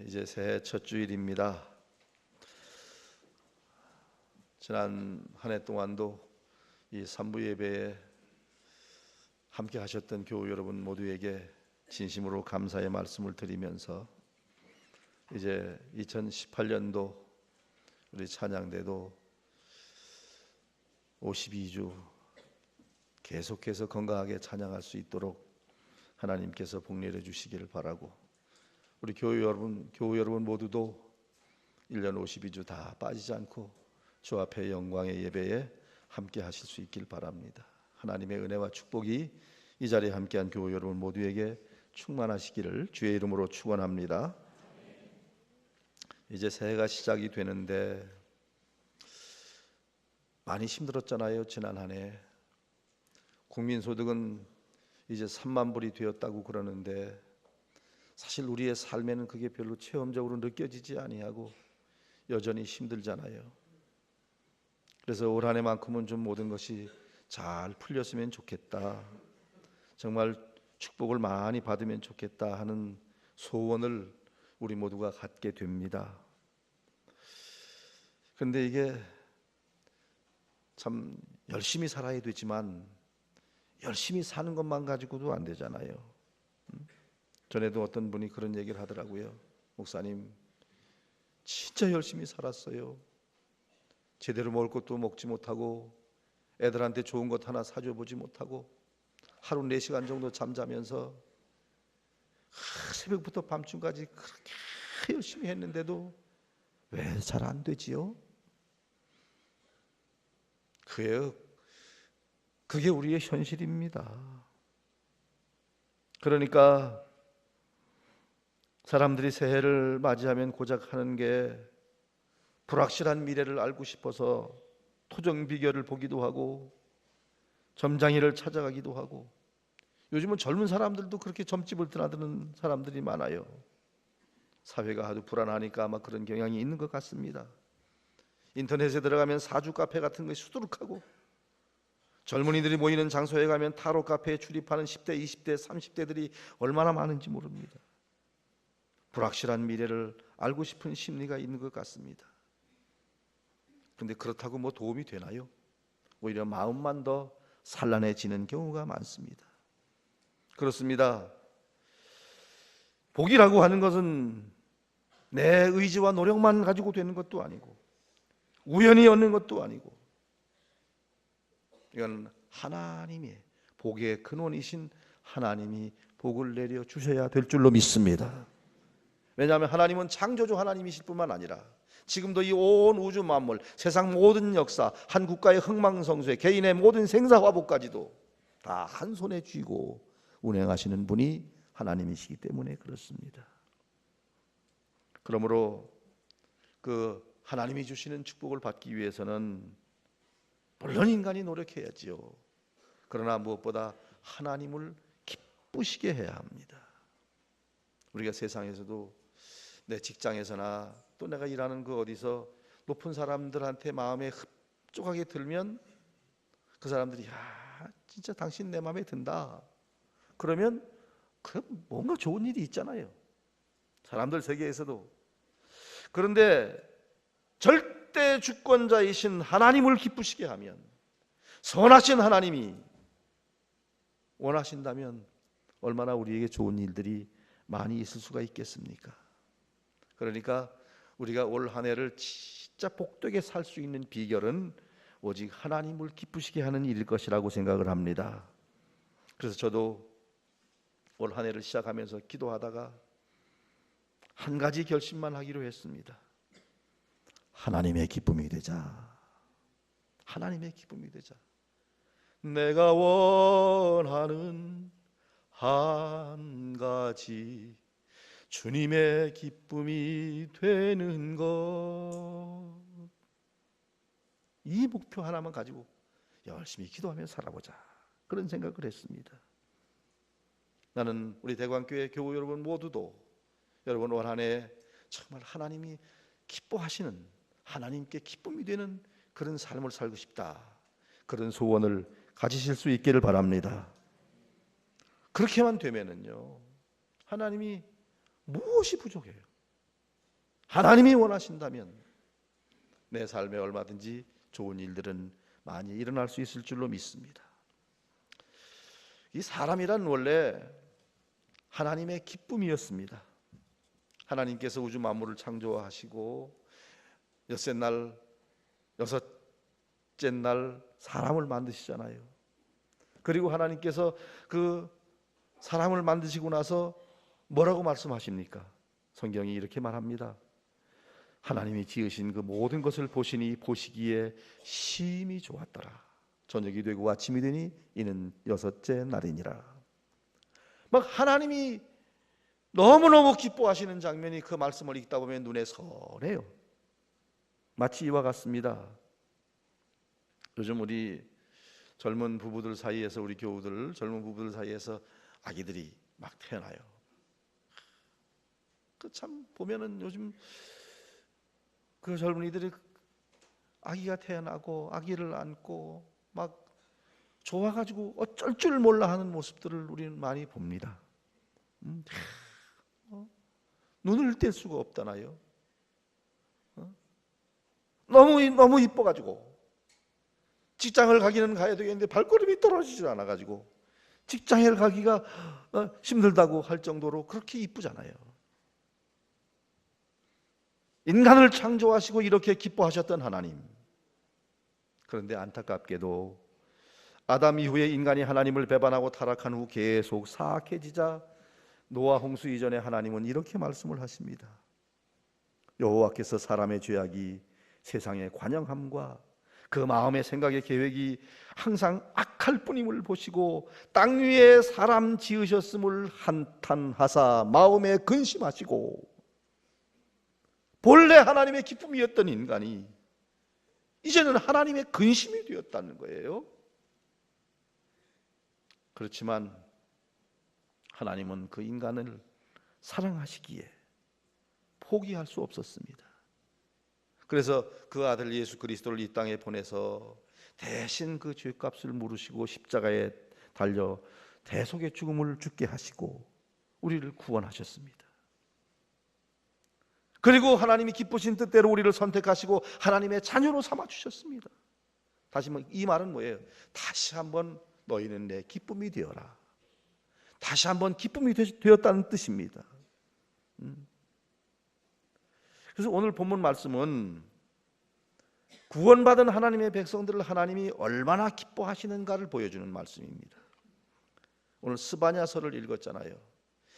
이제 새해 첫 주일입니다. 지난 한 해 동안도 이 산부 예배에 함께 하셨던 교우 여러분 모두에게 진심으로 감사의 말씀을 드리면서 이제 2018년도 우리 찬양대도 52주 계속해서 건강하게 찬양할 수 있도록 하나님께서 복내려 주시기를 바라고, 우리 교우 여러분 모두도 1년 52주 다 빠지지 않고 주 앞에 영광의 예배에 함께 하실 수 있길 바랍니다. 하나님의 은혜와 축복이 이 자리에 함께한 교우 여러분 모두에게 충만하시기를 주의 이름으로 축원합니다. 이제 새해가 시작이 되는데 많이 힘들었잖아요. 지난 한 해 국민소득은 이제 3만 불이 되었다고 그러는데 사실 우리의 삶에는 그게 별로 체험적으로 느껴지지 아니하고 여전히 힘들잖아요. 그래서 올 한 해만큼은 좀 모든 것이 잘 풀렸으면 좋겠다, 정말 축복을 많이 받으면 좋겠다 하는 소원을 우리 모두가 갖게 됩니다. 그런데 이게 참 열심히 살아야 되지만 열심히 사는 것만 가지고도 안 되잖아요. 전에도 어떤 분이 그런 얘기를 하더라고요. 목사님, 진짜 열심히 살았어요. 제대로 먹을 것도 먹지 못하고 애들한테 좋은 것 하나 사줘 보지 못하고 하루 4시간 정도 잠자면서 새벽부터 밤중까지 그렇게 열심히 했는데도 왜 잘 안 되지요? 그게 우리의 현실입니다. 그러니까 사람들이 새해를 맞이하면 고작 하는 게 불확실한 미래를 알고 싶어서 토정 비결을 보기도 하고 점장이를 찾아가기도 하고, 요즘은 젊은 사람들도 그렇게 점집을 드나드는 사람들이 많아요. 사회가 아주 불안하니까 아마 그런 경향이 있는 것 같습니다. 인터넷에 들어가면 사주 카페 같은 것이 수두룩하고, 젊은이들이 모이는 장소에 가면 타로 카페에 출입하는 10대, 20대, 30대들이 얼마나 많은지 모릅니다. 불확실한 미래를 알고 싶은 심리가 있는 것 같습니다. 그런데 그렇다고 뭐 도움이 되나요? 오히려 마음만 더 산란해지는 경우가 많습니다. 그렇습니다. 복이라고 하는 것은 내 의지와 노력만 가지고 되는 것도 아니고 우연히 얻는 것도 아니고, 이건 하나님의 복의 근원이신 하나님이 복을 내려 주셔야 될 줄로 믿습니다. 왜냐하면 하나님은 창조주 하나님이실 뿐만 아니라 지금도 이 온 우주 만물, 세상 모든 역사, 한 국가의 흥망성쇠, 개인의 모든 생사화복까지도 다 한 손에 쥐고 운행하시는 분이 하나님이시기 때문에 그렇습니다. 그러므로 그 하나님이 주시는 축복을 받기 위해서는 물론 인간이 노력해야지요. 그러나 무엇보다 하나님을 기쁘시게 해야 합니다. 우리가 세상에서도 내 직장에서나 또 내가 일하는 그 어디서 높은 사람들한테 마음에 흡족하게 들면 그 사람들이 야, 진짜 당신 내 마음에 든다, 그러면 그 뭔가 좋은 일이 있잖아요. 사람들 세계에서도. 그런데 절대 주권자이신 하나님을 기쁘시게 하면, 선하신 하나님이 원하신다면 얼마나 우리에게 좋은 일들이 많이 있을 수가 있겠습니까? 그러니까 우리가 올 한 해를 진짜 복되게 살 수 있는 비결은 오직 하나님을 기쁘시게 하는 일일 것이라고 생각을 합니다. 그래서 저도 올 한 해를 시작하면서 기도하다가 한 가지 결심만 하기로 했습니다. 하나님의 기쁨이 되자. 하나님의 기쁨이 되자. 내가 원하는 한 가지, 주님의 기쁨이 되는 것. 이 목표 하나만 가지고 열심히 기도하며 살아보자, 그런 생각을 했습니다. 나는 우리 대광교회 교우 여러분 모두도 여러분 올 한 해 정말 하나님이 기뻐하시는, 하나님께 기쁨이 되는 그런 삶을 살고 싶다, 그런 소원을 가지실 수 있기를 바랍니다. 그렇게만 되면은요, 하나님이 무엇이 부족해요? 하나님이 원하신다면 내 삶에 얼마든지 좋은 일들은 많이 일어날 수 있을 줄로 믿습니다. 이 사람이란 원래 하나님의 기쁨이었습니다. 하나님께서 우주 만물을 창조하시고 여섯째 날 사람을 만드시잖아요. 그리고 하나님께서 그 사람을 만드시고 나서 뭐라고 말씀하십니까? 성경이 이렇게 말합니다. 하나님이 지으신 그 모든 것을 보시니 보시기에 심히 좋았더라. 저녁이 되고 아침이 되니 이는 여섯째 날이니라. 막 하나님이 너무너무 기뻐하시는 장면이 그 말씀을 읽다 보면 눈에 선해요. 마치 이와 같습니다. 요즘 우리 젊은 부부들 사이에서, 우리 교우들 젊은 부부들 사이에서 아기들이 막 태어나요. 그 참 보면은 요즘 그 젊은이들이 아기가 태어나고 아기를 안고 막 좋아가지고 어쩔 줄 몰라 하는 모습들을 우리는 많이 봅니다. 눈을 뗄 수가 없잖아요. 너무 이뻐가지고 직장을 가기는 가야 되겠는데 발걸음이 떨어지질 않아가지고 직장을 가기가 힘들다고 할 정도로 그렇게 이쁘잖아요. 인간을 창조하시고 이렇게 기뻐하셨던 하나님, 그런데 안타깝게도 아담 이후에 인간이 하나님을 배반하고 타락한 후 계속 사악해지자 노아 홍수 이전에 하나님은 이렇게 말씀을 하십니다. 여호와께서 사람의 죄악이 세상의 관영함과 그 마음의 생각의 계획이 항상 악할 뿐임을 보시고 땅 위에 사람 지으셨음을 한탄하사 마음에 근심하시고, 본래 하나님의 기쁨이었던 인간이 이제는 하나님의 근심이 되었다는 거예요. 그렇지만 하나님은 그 인간을 사랑하시기에 포기할 수 없었습니다. 그래서 그 아들 예수 그리스도를 이 땅에 보내서 대신 그 죄값을 물으시고 십자가에 달려 대속의 죽음을 죽게 하시고 우리를 구원하셨습니다. 그리고 하나님이 기쁘신 뜻대로 우리를 선택하시고 하나님의 자녀로 삼아 주셨습니다. 다시 이 말은 뭐예요? 다시 한번 너희는 내 기쁨이 되어라. 다시 한번 기쁨이 되었다는 뜻입니다. 그래서 오늘 본문 말씀은 구원받은 하나님의 백성들을 하나님이 얼마나 기뻐하시는가를 보여주는 말씀입니다. 오늘 스바냐서를 읽었잖아요.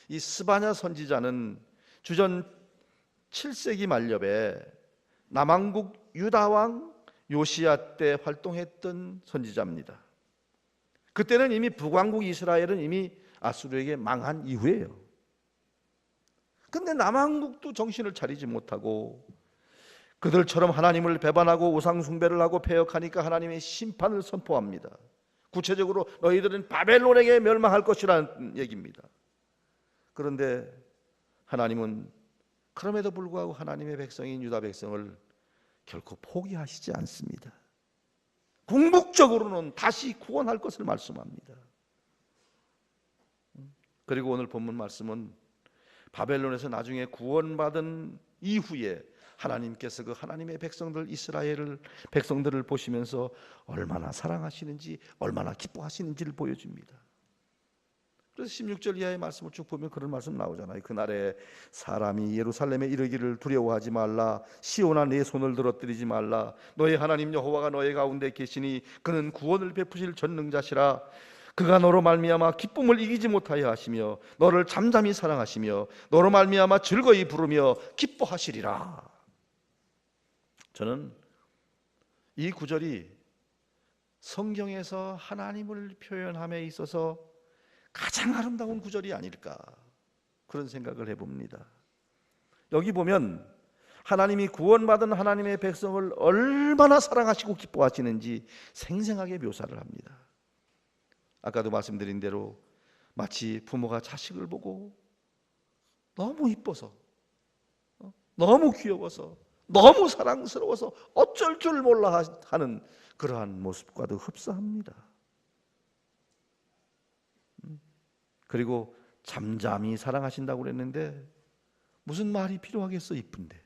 이 스바냐 선지자는 주전 7세기 말엽에 남왕국 유다왕 요시야 때 활동했던 선지자입니다. 그때는 이미 북왕국 이스라엘은 이미 아수르에게 망한 이후예요. 근데 남왕국도 정신을 차리지 못하고 그들처럼 하나님을 배반하고 우상 숭배를 하고 패역하니까 하나님의 심판을 선포합니다. 구체적으로 너희들은 바벨론에게 멸망할 것이라는 얘기입니다. 그런데 하나님은 그럼에도 불구하고 하나님의 백성인 유다 백성을 결코 포기하시지 않습니다. 궁극적으로는 다시 구원할 것을 말씀합니다. 그리고 오늘 본문 말씀은 바벨론에서 나중에 구원받은 이후에 하나님께서 그 하나님의 백성들 이스라엘 백성들을 보시면서 얼마나 사랑하시는지 얼마나 기뻐하시는지를 보여줍니다. 그래서 16절 이하의 말씀을 쭉 보면 그런 말씀 나오잖아요. 그날에 사람이 예루살렘에 이르기를 두려워하지 말라. 시온아 내 손을 들어뜨리지 말라. 너의 하나님 여호와가 너의 가운데 계시니 그는 구원을 베푸실 전능자시라. 그가 너로 말미암아 기쁨을 이기지 못하여 하시며 너를 잠잠히 사랑하시며 너로 말미암아 즐거이 부르며 기뻐하시리라. 저는 이 구절이 성경에서 하나님을 표현함에 있어서 가장 아름다운 구절이 아닐까 그런 생각을 해봅니다. 여기 보면 하나님이 구원받은 하나님의 백성을 얼마나 사랑하시고 기뻐하시는지 생생하게 묘사를 합니다. 아까도 말씀드린 대로 마치 부모가 자식을 보고 너무 이뻐서 너무 귀여워서 너무 사랑스러워서 어쩔 줄 몰라 하는 그러한 모습과도 흡사합니다. 그리고 잠잠히 사랑하신다고 그랬는데 무슨 말이 필요하겠어? 이쁜데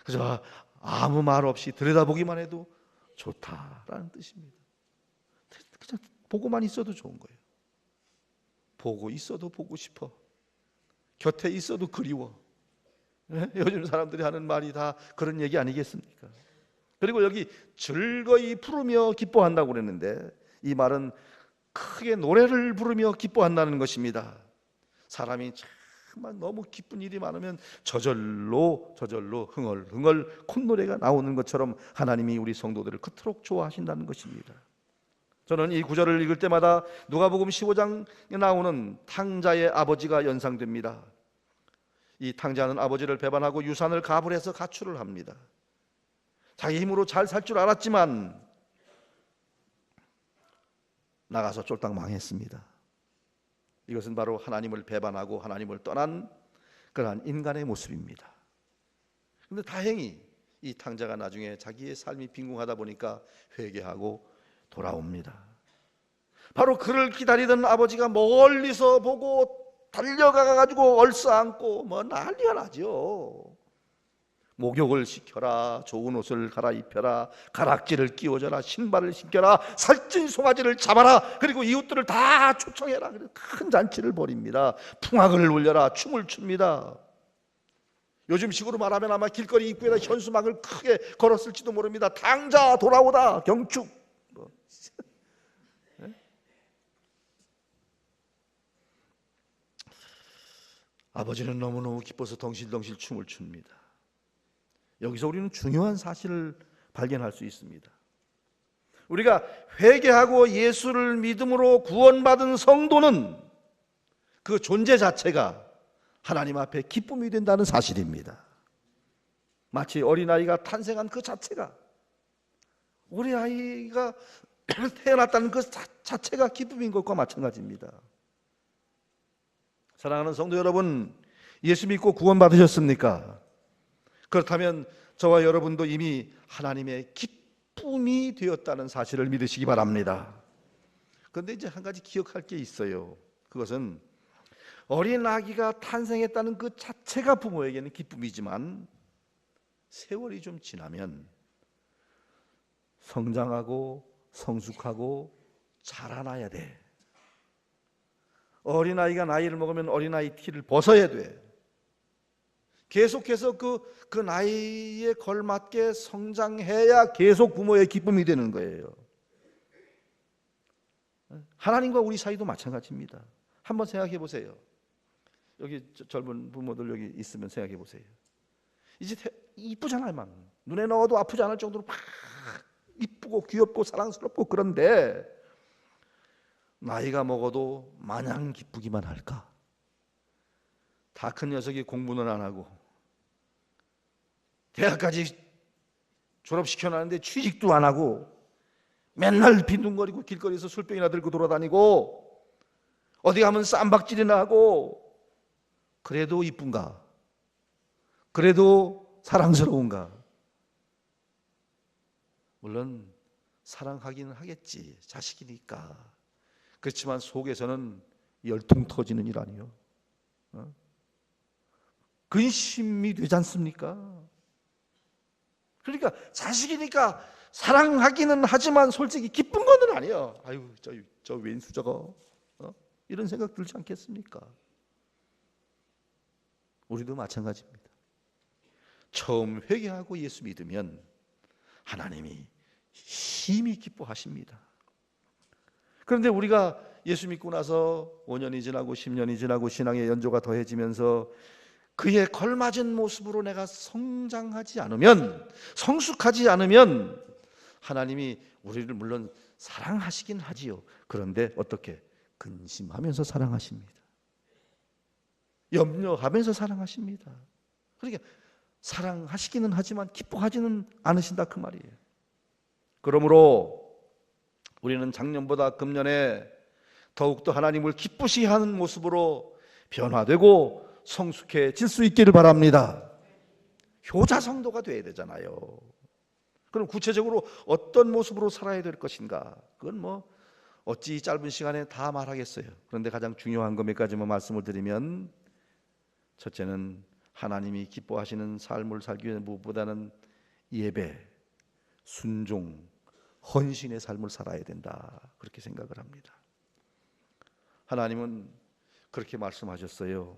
그저 아무 말 없이 들여다보기만 해도 좋다라는 뜻입니다. 그냥 보고만 있어도 좋은 거예요. 보고 있어도 보고 싶어. 곁에 있어도 그리워. 요즘 사람들이 하는 말이 다 그런 얘기 아니겠습니까? 그리고 여기 즐거이 부르며 기뻐한다고 그랬는데, 이 말은 크게 노래를 부르며 기뻐한다는 것입니다. 사람이 정말 너무 기쁜 일이 많으면 저절로 흥얼흥얼 콧노래가 나오는 것처럼 하나님이 우리 성도들을 그토록 좋아하신다는 것입니다. 저는 이 구절을 읽을 때마다 누가복음 15장에 나오는 탕자의 아버지가 연상됩니다. 이 탕자는 아버지를 배반하고 유산을 가불해서 가출을 합니다. 자기 힘으로 잘 살 줄 알았지만 나가서 쫄딱 망했습니다. 이것은 바로 하나님을 배반하고 하나님을 떠난 그러한 인간의 모습입니다. 그런데 다행히 이 탕자가 나중에 자기의 삶이 빈궁하다 보니까 회개하고 돌아옵니다. 바로 그를 기다리던 아버지가 멀리서 보고 달려가가지고 얼싸안고 뭐 난리가 나죠. 목욕을 시켜라, 좋은 옷을 갈아입혀라, 가락지를 끼워줘라, 신발을 신겨라, 살찐 송아지를 잡아라, 그리고 이웃들을 다 초청해라. 큰 잔치를 벌입니다. 풍악을 울려라, 춤을 춥니다. 요즘 식으로 말하면 아마 길거리 입구에다 현수막을 크게 걸었을지도 모릅니다. 탕자 돌아오다, 경축. 아버지는 너무너무 기뻐서 덩실덩실 춤을 춥니다. 여기서 우리는 중요한 사실을 발견할 수 있습니다. 우리가 회개하고 예수를 믿음으로 구원받은 성도는 그 존재 자체가 하나님 앞에 기쁨이 된다는 사실입니다. 마치 어린아이가 탄생한 그 자체가, 우리 아이가 태어났다는 그 자체가 기쁨인 것과 마찬가지입니다. 사랑하는 성도 여러분, 예수 믿고 구원받으셨습니까? 그렇다면 저와 여러분도 이미 하나님의 기쁨이 되었다는 사실을 믿으시기 바랍니다. 그런데 이제 한 가지 기억할 게 있어요. 그것은 어린 아기가 탄생했다는 그 자체가 부모에게는 기쁨이지만 세월이 좀 지나면 성장하고 성숙하고 자라나야 돼. 어린아이가 나이를 먹으면 어린아이 티를 벗어야 돼. 계속해서 그 나이에 걸맞게 성장해야 계속 부모의 기쁨이 되는 거예요. 하나님과 우리 사이도 마찬가지입니다. 한번 생각해 보세요. 여기 젊은 부모들 여기 있으면 생각해 보세요. 이제 이쁘잖아요. 막 눈에 넣어도 아프지 않을 정도로 막 이쁘고 귀엽고 사랑스럽고, 그런데 나이가 먹어도 마냥 기쁘기만 할까? 다 큰 녀석이 공부는 안 하고 대학까지 졸업시켜놨는데 취직도 안 하고 맨날 빈둥거리고 길거리에서 술병이나 들고 돌아다니고 어디 가면 쌈박질이나 하고, 그래도 이쁜가? 그래도 사랑스러운가? 물론 사랑하기는 하겠지, 자식이니까. 그렇지만 속에서는 열통 터지는 일 아니요? 근심이 되지 않습니까? 그러니까 자식이니까 사랑하기는 하지만 솔직히 기쁜 거는 아니에요. 아유, 저 왼수 저거, 이런 생각 들지 않겠습니까? 우리도 마찬가지입니다. 처음 회개하고 예수 믿으면 하나님이 심히 기뻐하십니다. 그런데 우리가 예수 믿고 나서 5년이 지나고 10년이 지나고 신앙의 연조가 더해지면서 그에 걸맞은 모습으로 내가 성장하지 않으면, 성숙하지 않으면 하나님이 우리를 물론 사랑하시긴 하지요. 그런데 어떻게? 근심하면서 사랑하십니다. 염려하면서 사랑하십니다. 그러니까 사랑하시기는 하지만 기뻐하지는 않으신다, 그 말이에요. 그러므로 우리는 작년보다 금년에 더욱더 하나님을 기쁘시게 하는 모습으로 변화되고 성숙해질 수 있기를 바랍니다. 효자 성도가 되어야 되잖아요. 그럼 구체적으로 어떤 모습으로 살아야 될 것인가? 그건 뭐 어찌 짧은 시간에 다 말하겠어요. 그런데 가장 중요한 것 몇 가지만 말씀을 드리면, 첫째는 하나님이 기뻐하시는 삶을 살기 위해 무엇보다는 예배, 순종, 헌신의 삶을 살아야 된다, 그렇게 생각을 합니다. 하나님은 그렇게 말씀하셨어요.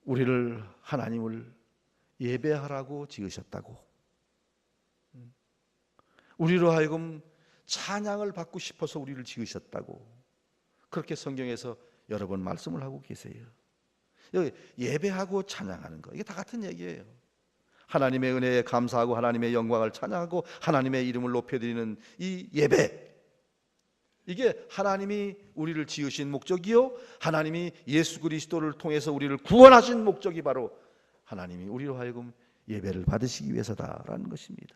우리를, 하나님을 예배하라고 지으셨다고, 우리로 하여금 찬양을 받고 싶어서 우리를 지으셨다고, 그렇게 성경에서 여러 번 말씀을 하고 계세요. 여기 예배하고 찬양하는 거, 이게 다 같은 얘기예요. 하나님의 은혜에 감사하고 하나님의 영광을 찬양하고 하나님의 이름을 높여드리는 이 예배, 이게 하나님이 우리를 지으신 목적이요, 하나님이 예수 그리스도를 통해서 우리를 구원하신 목적이 바로 하나님이 우리로 하여금 예배를 받으시기 위해서다라는 것입니다.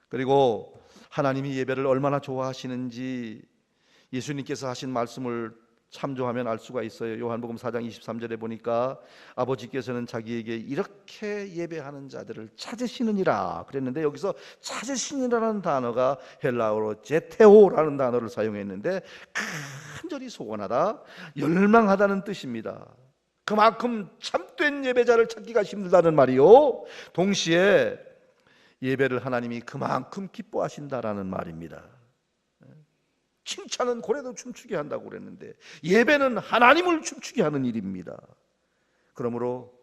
그리고 하나님이 예배를 얼마나 좋아하시는지 예수님께서 하신 말씀을 참조하면 알 수가 있어요. 요한복음 4장 23절에 보니까 아버지께서는 자기에게 이렇게 예배하는 자들을 찾으시느니라 그랬는데, 여기서 찾으시니라는 단어가 헬라어로 제테오라는 단어를 사용했는데, 간절히 소원하다, 열망하다는 뜻입니다. 그만큼 참된 예배자를 찾기가 힘들다는 말이요, 동시에 예배를 하나님이 그만큼 기뻐하신다라는 말입니다. 칭찬은 고래도 춤추게 한다고 그랬는데 예배는 하나님을 춤추게 하는 일입니다. 그러므로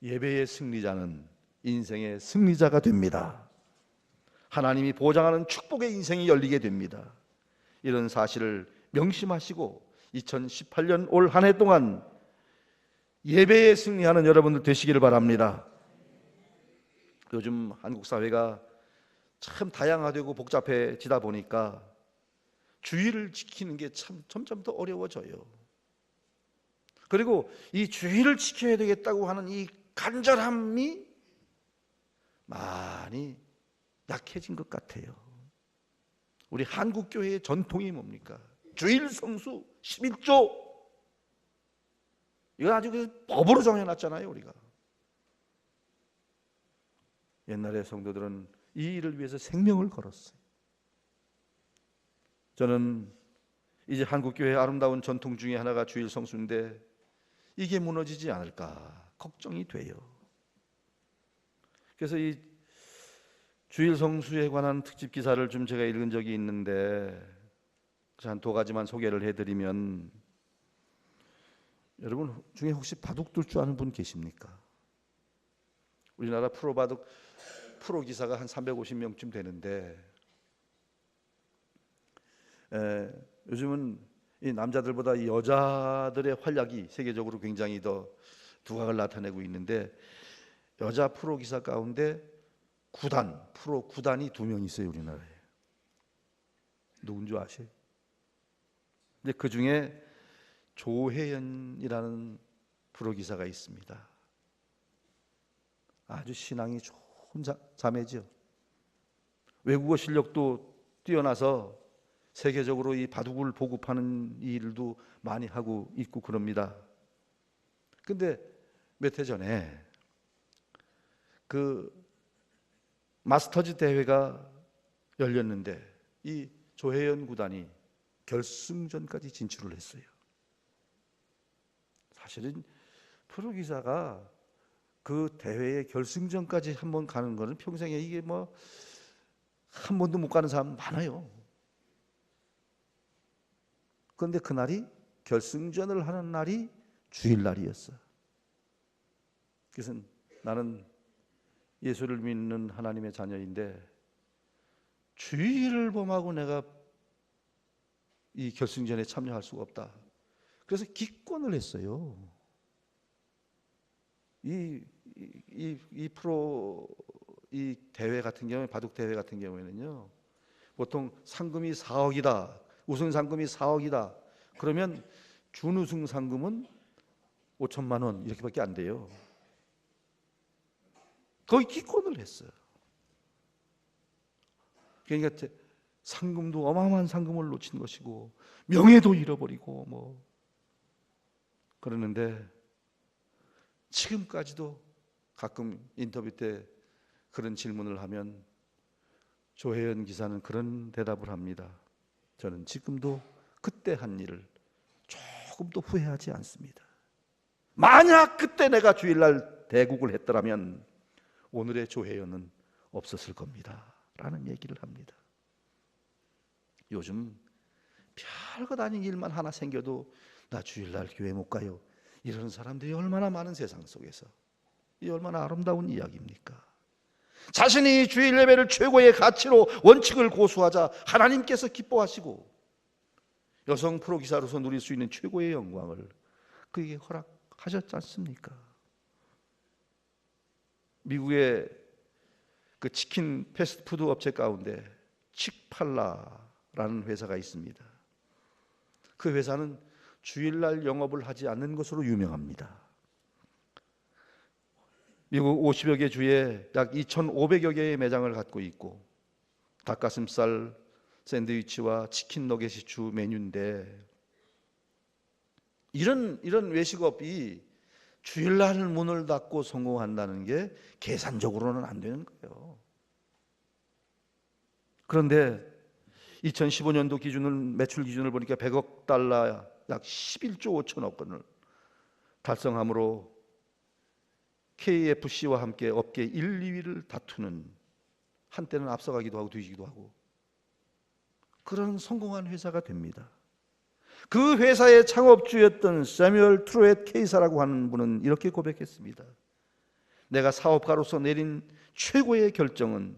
예배의 승리자는 인생의 승리자가 됩니다. 하나님이 보장하는 축복의 인생이 열리게 됩니다. 이런 사실을 명심하시고 2018년 올 한 해 동안 예배에 승리하는 여러분들 되시기를 바랍니다. 요즘 한국 사회가 참 다양화되고 복잡해지다 보니까 주의를 지키는 게 참 점점 더 어려워져요. 그리고 이 주의를 지켜야 되겠다고 하는 이 간절함이 많이 약해진 것 같아요. 우리 한국 교회의 전통이 뭡니까? 주일 성수 11조, 이거 아주 법으로 정해놨잖아요. 우리가 옛날에 성도들은 이 일을 위해서 생명을 걸었어요. 저는 이제 한국교회의 아름다운 전통 중에 하나가 주일 성수인데 이게 무너지지 않을까 걱정이 돼요. 그래서 이 주일 성수에 관한 특집 기사를 좀 제가 읽은 적이 있는데 한 두 가지만 소개를 해드리면, 여러분 중에 혹시 바둑 둘 줄 아는 분 계십니까? 우리나라 프로 바둑 프로 기사가 한 350명쯤 되는데, 요즘은 이 남자들보다 이 여자들의 활약이 세계적으로 굉장히 더 두각을 나타내고 있는데, 여자 프로 기사 가운데 프로 9단이 2명 있어요. 우리나라에. 누군지 아세요? 근데 그 중에 조혜연이라는 프로 기사가 있습니다. 아주 신앙이 좋은 자매죠. 외국어 실력도 뛰어나서 세계적으로 이 바둑을 보급하는 일도 많이 하고 있고 그럽니다. 근데 몇 해 전에 그 마스터즈 대회가 열렸는데 이 조혜연 구단이 결승전까지 진출을 했어요. 사실은 프로기사가 그 대회의 결승전까지 한번 가는 거는 평생에 이게 뭐 한 번도 못 가는 사람 많아요. 그런데 그날이 결승전을 하는 날이 주일날이었어. 그래서 나는 예수를 믿는 하나님의 자녀인데 주일을 범하고 내가 이 결승전에 참여할 수가 없다. 그래서 기권을 했어요. 이 프로 이 대회 같은 경우에, 바둑 대회 같은 경우에는요, 보통 상금이 4억이다, 우승 상금이 4억이다. 그러면 준우승 상금은 5천만 원 이렇게밖에 안 돼요. 거의 기권을 했어요. 그러니까 상금도 어마어마한 상금을 놓친 것이고 명예도 잃어버리고 뭐 그러는데, 지금까지도 가끔 인터뷰 때 그런 질문을 하면 조혜연 기사는 그런 대답을 합니다. 저는 지금도 그때 한 일을 조금도 후회하지 않습니다. 만약 그때 내가 주일날 대국을 했더라면 오늘의 조혜연은 없었을 겁니다 라는 얘기를 합니다. 요즘 별것 아닌 일만 하나 생겨도 나 주일날 교회 못 가요 이런 사람들이 얼마나 많은 세상 속에서, 이 얼마나 아름다운 이야기입니까? 자신이 주일 예배를 최고의 가치로 원칙을 고수하자 하나님께서 기뻐하시고 여성 프로기사로서 누릴 수 있는 최고의 영광을 그에게 허락하셨지 않습니까? 미국의 그 치킨 패스트푸드 업체 가운데 칙팔라라는 회사가 있습니다. 그 회사는 주일날 영업을 하지 않는 것으로 유명합니다. 미국 50여 개 주에 약 2,500여 개의 매장을 갖고 있고 닭가슴살 샌드위치와 치킨 너겟이 주 메뉴인데, 이런 외식업이 주일날 문을 닫고 성공한다는 게 계산적으로는 안 되는 거예요. 그런데 2015년도 매출 기준을 보니까 100억 달러, 약 11조 5천억 원을 달성함으로 KFC와 함께 업계 1, 2위를 다투는, 한때는 앞서가기도 하고 뒤지기도 하고 그런 성공한 회사가 됩니다. 그 회사의 창업주였던 세뮤얼 트루엣 케이사라고 하는 분은 이렇게 고백했습니다. 내가 사업가로서 내린 최고의 결정은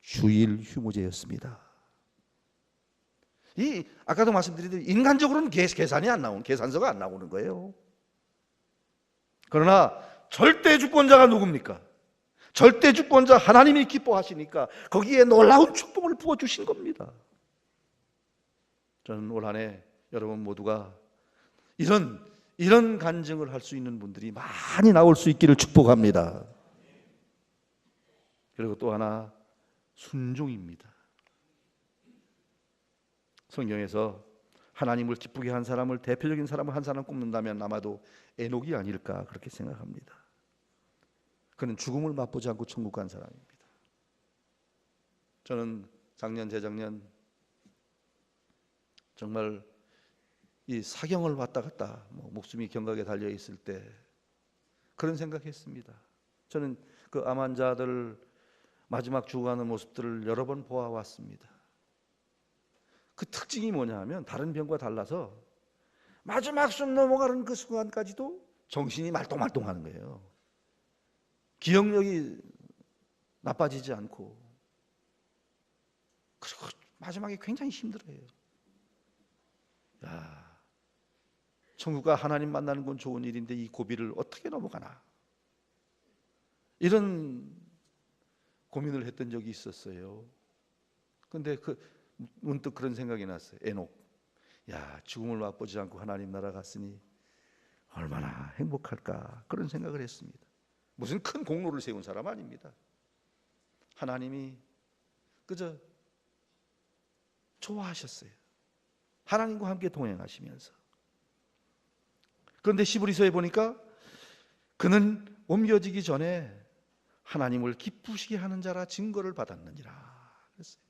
주일 휴무제였습니다. 아까도 말씀드렸듯이 인간적으로는 계산이 안 나오는, 계산서가 안 나오는 거예요. 그러나 절대 주권자가 누굽니까? 절대 주권자 하나님이 기뻐하시니까 거기에 놀라운 축복을 부어주신 겁니다. 저는 올 한 해 여러분 모두가 이런 간증을 할 수 있는 분들이 많이 나올 수 있기를 축복합니다. 그리고 또 하나, 순종입니다. 성경에서 하나님을 기쁘게 한 사람을, 대표적인 사람을 한 사람 꼽는다면 아마도 에녹이 아닐까 그렇게 생각합니다. 그는 죽음을 맛보지 않고 천국 간 사람입니다. 저는 작년 재작년 정말 이 사경을 왔다 갔다 목숨이 경각에 달려 있을 때 그런 생각했습니다. 저는 그 암 환자들 마지막 죽어가는 모습들을 여러 번 보아왔습니다. 그 특징이 뭐냐 하면 다른 병과 달라서 마지막 숨 넘어가는 그 순간까지도 정신이 말똥말똥하는 거예요. 기억력이 나빠지지 않고, 그리고 마지막에 굉장히 힘들어요. 야, 천국과 하나님 만나는 건 좋은 일인데 이 고비를 어떻게 넘어가나, 이런 고민을 했던 적이 있었어요. 근데 문득 그런 생각이 났어요. 에녹, 야, 죽음을 맛보지 않고 하나님 나라 갔으니 얼마나 행복할까, 그런 생각을 했습니다. 무슨 큰 공로를 세운 사람 아닙니다. 하나님이 그저 좋아하셨어요. 하나님과 함께 동행하시면서. 그런데 히브리서에 보니까 그는 옮겨지기 전에 하나님을 기쁘시게 하는 자라 증거를 받았느니라 그랬어요.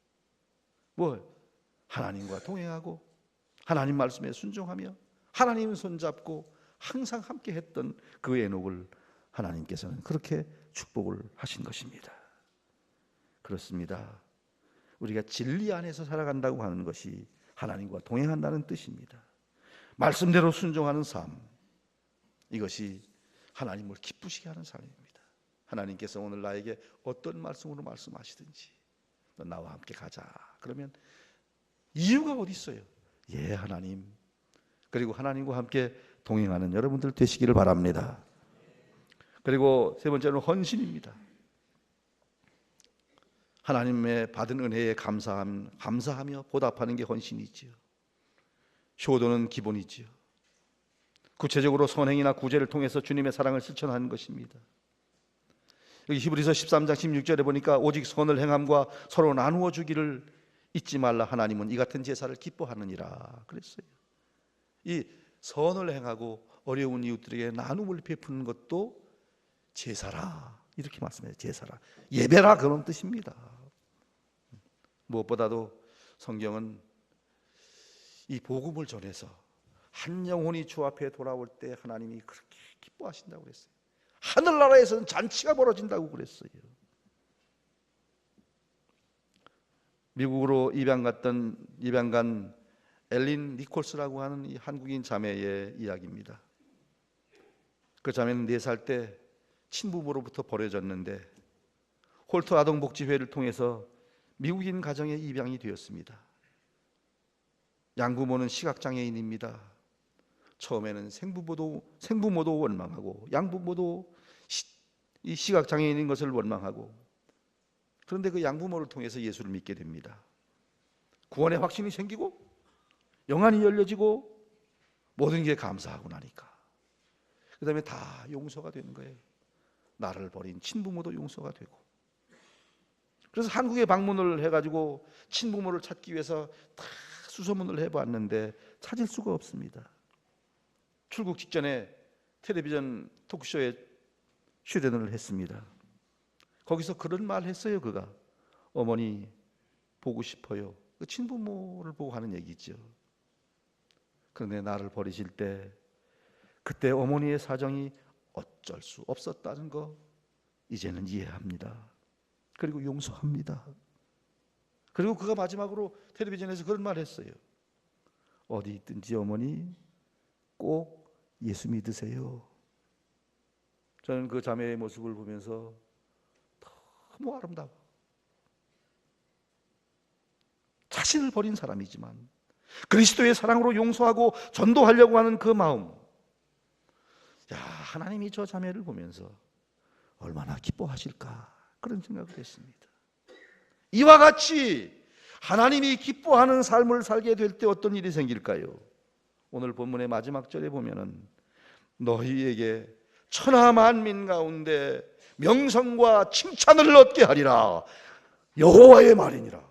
하나님과 동행하고 하나님 말씀에 순종하며 하나님 손잡고 항상 함께 했던 그 에녹을 하나님께서는 그렇게 축복을 하신 것입니다. 그렇습니다. 우리가 진리 안에서 살아간다고 하는 것이 하나님과 동행한다는 뜻입니다. 말씀대로 순종하는 삶, 이것이 하나님을 기쁘시게 하는 삶입니다. 하나님께서 오늘 나에게 어떤 말씀으로 말씀하시든지 너 나와 함께 가자 그러면 이유가 어디 있어요? 예, 하나님. 그리고 하나님과 함께 동행하는 여러분들 되시기를 바랍니다. 그리고 세 번째는 헌신입니다. 하나님의 받은 은혜에 감사하며 보답하는 게 헌신이지요. 효도는 기본이지요. 구체적으로 선행이나 구제를 통해서 주님의 사랑을 실천하는 것입니다. 여기 히브리서 13장 16절에 보니까 오직 선을 행함과 서로 나누어 주기를 잊지 말라. 하나님은 이 같은 제사를 기뻐하느니라 그랬어요. 이 선을 행하고 어려운 이웃들에게 나눔을 베푸는 것도 제사라, 이렇게 말씀해요. 제사라, 예배라, 그런 뜻입니다. 무엇보다도 성경은 이 복음을 전해서 한 영혼이 주 앞에 돌아올 때 하나님이 그렇게 기뻐하신다고 그랬어요. 하늘나라에서는 잔치가 벌어진다고 그랬어요. 미국으로 입양 간 엘린 니콜스라고 하는 이 한국인 자매의 이야기입니다. 그 자매는 4살 때 친부모로부터 버려졌는데 홀트 아동복지회를 통해서 미국인 가정에 입양이 되었습니다. 양부모는 시각장애인입니다. 처음에는 생부모도 원망하고 양부모도 이 시각장애인인 것을 원망하고, 그런데 그 양부모를 통해서 예수를 믿게 됩니다. 구원의 확신이 생기고 영안이 열려지고 모든 게 감사하고 나니까 그 다음에 다 용서가 되는 거예요. 나를 버린 친부모도 용서가 되고. 그래서 한국에 방문을 해가지고 친부모를 찾기 위해서 다 수소문을 해봤는데 찾을 수가 없습니다. 출국 직전에 텔레비전 토크쇼에 출연을 했습니다. 거기서 그런 말 했어요. 그가 어머니 보고 싶어요. 그 친부모를 보고 하는 얘기죠. 그런데 나를 버리실 때 그때 어머니의 사정이 어쩔 수 없었다는 거 이제는 이해합니다. 그리고 용서합니다. 그리고 그가 마지막으로 텔레비전에서 그런 말 했어요. 어디 있든지 어머니 꼭 예수 믿으세요. 저는 그 자매의 모습을 보면서 너무 아름다워. 자신을 버린 사람이지만 그리스도의 사랑으로 용서하고 전도하려고 하는 그 마음. 야, 하나님이 저 자매를 보면서 얼마나 기뻐하실까 그런 생각을 했습니다. 이와 같이 하나님이 기뻐하는 삶을 살게 될 때 어떤 일이 생길까요? 오늘 본문의 마지막 절에 보면은 너희에게 천하 만민 가운데 명성과 칭찬을 얻게 하리라. 여호와의 말이니라.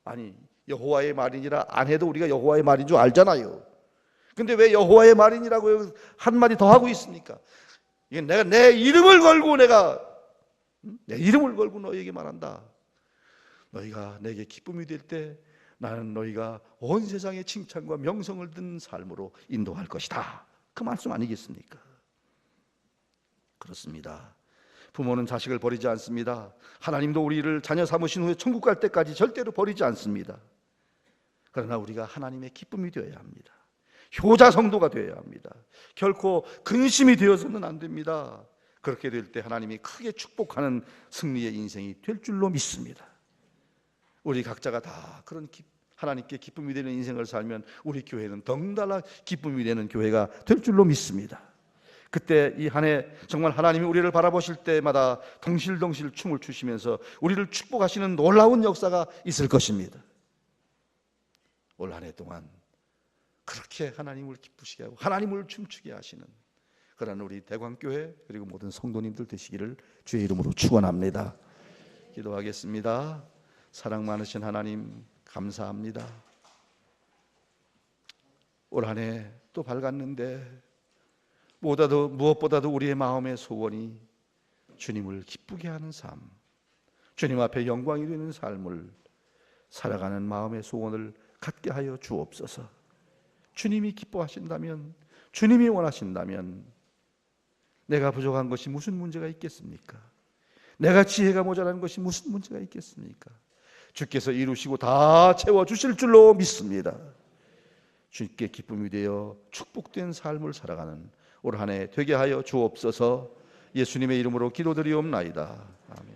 아니, 여호와의 말이니라 안 해도 우리가 여호와의 말인 줄 알잖아요. 근데 왜 여호와의 말이니라고 한마디 더 하고 있습니까? 이게 내가 내 이름을 걸고 내 이름을 걸고 너희에게 말한다. 너희가 내게 기쁨이 될 때 나는 너희가 온 세상의 칭찬과 명성을 듣는 삶으로 인도할 것이다. 그 말씀 아니겠습니까? 그렇습니다. 부모는 자식을 버리지 않습니다. 하나님도 우리를 자녀 삼으신 후에 천국 갈 때까지 절대로 버리지 않습니다. 그러나 우리가 하나님의 기쁨이 되어야 합니다. 효자 성도가 되어야 합니다. 결코 근심이 되어서는 안 됩니다. 그렇게 될 때 하나님이 크게 축복하는 승리의 인생이 될 줄로 믿습니다. 우리 각자가 다 그런 하나님께 기쁨이 되는 인생을 살면 우리 교회는 덩달아 기쁨이 되는 교회가 될 줄로 믿습니다. 그때 이 한 해 정말 하나님이 우리를 바라보실 때마다 덩실덩실 춤을 추시면서 우리를 축복하시는 놀라운 역사가 있을 것입니다. 올 한 해 동안 그렇게 하나님을 기쁘시게 하고 하나님을 춤추게 하시는 그런 우리 대광교회 그리고 모든 성도님들 되시기를 주의 이름으로 축원합니다. 기도하겠습니다. 사랑 많으신 하나님 감사합니다. 올 한 해 또 밝았는데 무엇보다도 우리의 마음의 소원이 주님을 기쁘게 하는 삶, 주님 앞에 영광이 되는 삶을 살아가는 마음의 소원을 갖게 하여 주옵소서. 주님이 기뻐하신다면, 주님이 원하신다면 내가 부족한 것이 무슨 문제가 있겠습니까? 내가 지혜가 모자란 것이 무슨 문제가 있겠습니까? 주께서 이루시고 다 채워주실 줄로 믿습니다. 주께 기쁨이 되어 축복된 삶을 살아가는 올 한 해 되게 하여 주옵소서. 예수님의 이름으로 기도드리옵나이다. 아멘.